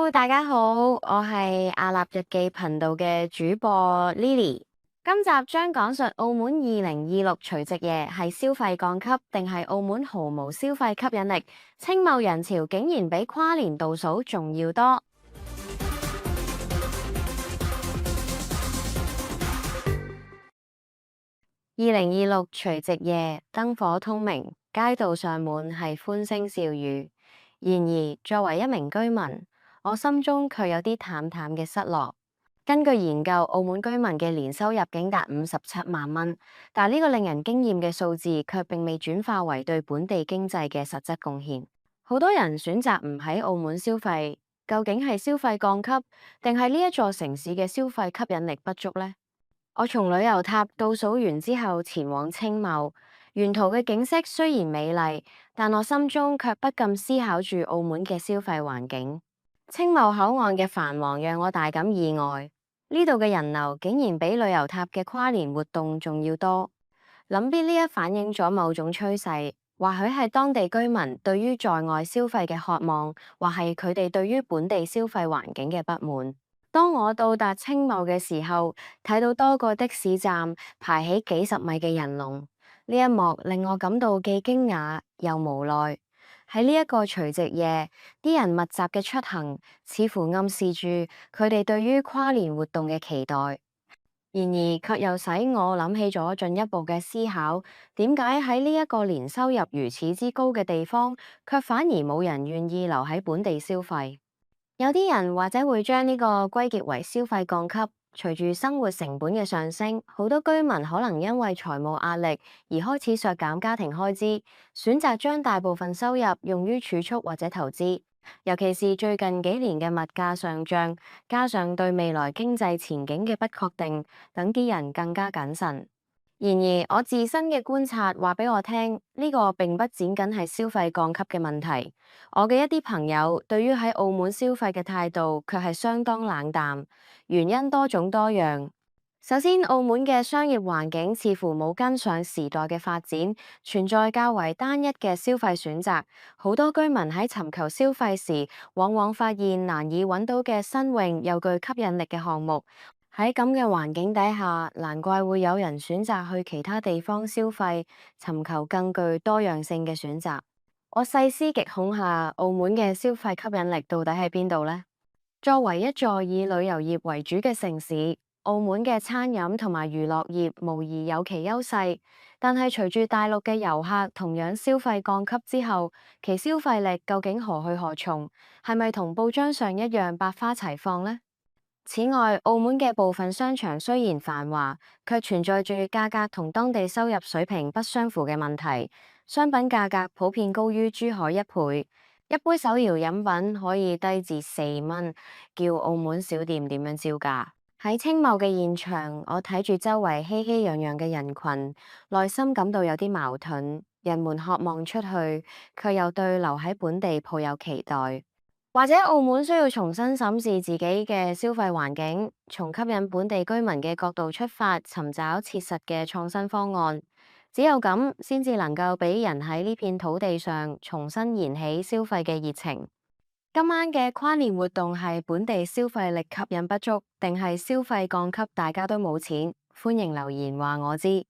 Hello，大家好，我係阿立日記頻道嘅主播 Lily。今集將講述澳門2026除夕夜係消費降級，定係澳門毫無消費吸引力？青茂人潮竟然比跨年倒數仲要多。2026除夕夜燈火通明，街道上滿係歡聲笑語。然而，作為一名居民，我心中卻有啲淡淡嘅失落。根據研究，澳門居民嘅年收入竟達57萬蚊，但呢個令人驚豔嘅數字卻並未轉化為對本地經濟嘅實質貢獻。好多人選擇唔喺澳門消費，究竟係消費降級，定係呢一座城市嘅消費吸引力不足呢？我從旅遊塔倒數完之後前往青茂，沿途嘅景色雖然美麗，但我心中卻不禁思考住澳門嘅消費環境。青茂口岸嘅繁忙讓我大感意外，呢度嘅人流竟然比旅遊塔嘅跨年活動仲要多。諗必呢一反映咗某種趨勢，或許係當地居民對於在外消費嘅渴望，或係佢哋對於本地消費環境嘅不滿。當我到達青茂嘅時候，睇到多個的士站排起幾十米嘅人龍，呢一幕令我感到既驚訝又無奈。喺呢一個除夕夜，啲人密集嘅出行，似乎暗示住佢哋對於跨年活動嘅期待。然而，卻又使我諗起咗進一步嘅思考：點解喺呢一個年收入如此之高嘅地方，卻反而冇人願意留喺本地消費？有啲人或者會將呢個歸結為消費降級，隨住生活成本嘅上升，好多居民可能因為財務壓力而開始削減家庭開支，選擇將大部分收入用於儲蓄或者投資。尤其是最近幾年嘅物價上漲，加上對未來經濟前景嘅不確定，等啲人更加謹慎。然而，我自身嘅觀察話俾我聽，呢個並不僅僅係消費降級嘅問題。我嘅一啲朋友對於喺澳門消費嘅態度卻係相當冷淡，原因多種多樣。首先，澳門嘅商業環境似乎冇跟上時代嘅發展，存在較為單一嘅消費選擇。好多居民喺尋求消費時，往往發現難以揾到嘅新穎又具吸引力嘅項目。喺咁嘅環境底下，難怪會有人選擇去其他地方消費，尋求更具多樣性嘅選擇。我細思極恐下，澳門嘅消費吸引力到底喺邊度呢？作為一座以旅遊業為主嘅城市，澳門嘅餐飲同埋娛樂業無疑有其優勢。但係隨住大陸嘅遊客同樣消費降級之後，其消費力究竟何去何從？係咪同報章上一樣百花齊放呢？此外，澳門嘅部分商場雖然繁華，卻存在住價格同當地收入水平不相符嘅問題。商品價格普遍高於珠海1倍，一杯手搖飲品可以低至4蚊，叫澳門小店點樣招架？喺青茂嘅現場，我睇住周圍熙熙攘攘嘅人群，內心感到有啲矛盾。人們渴望出去，卻又對留喺本地抱有期待。或者澳門需要重新審視自己嘅消費環境，從吸引本地居民嘅角度出發，尋找切實嘅創新方案。只有咁，先至能夠俾人喺呢片土地上重新燃起消費嘅熱情。今晚嘅跨年活動係本地消費力吸引不足，定係消費降級大家都冇錢？歡迎留言話我知。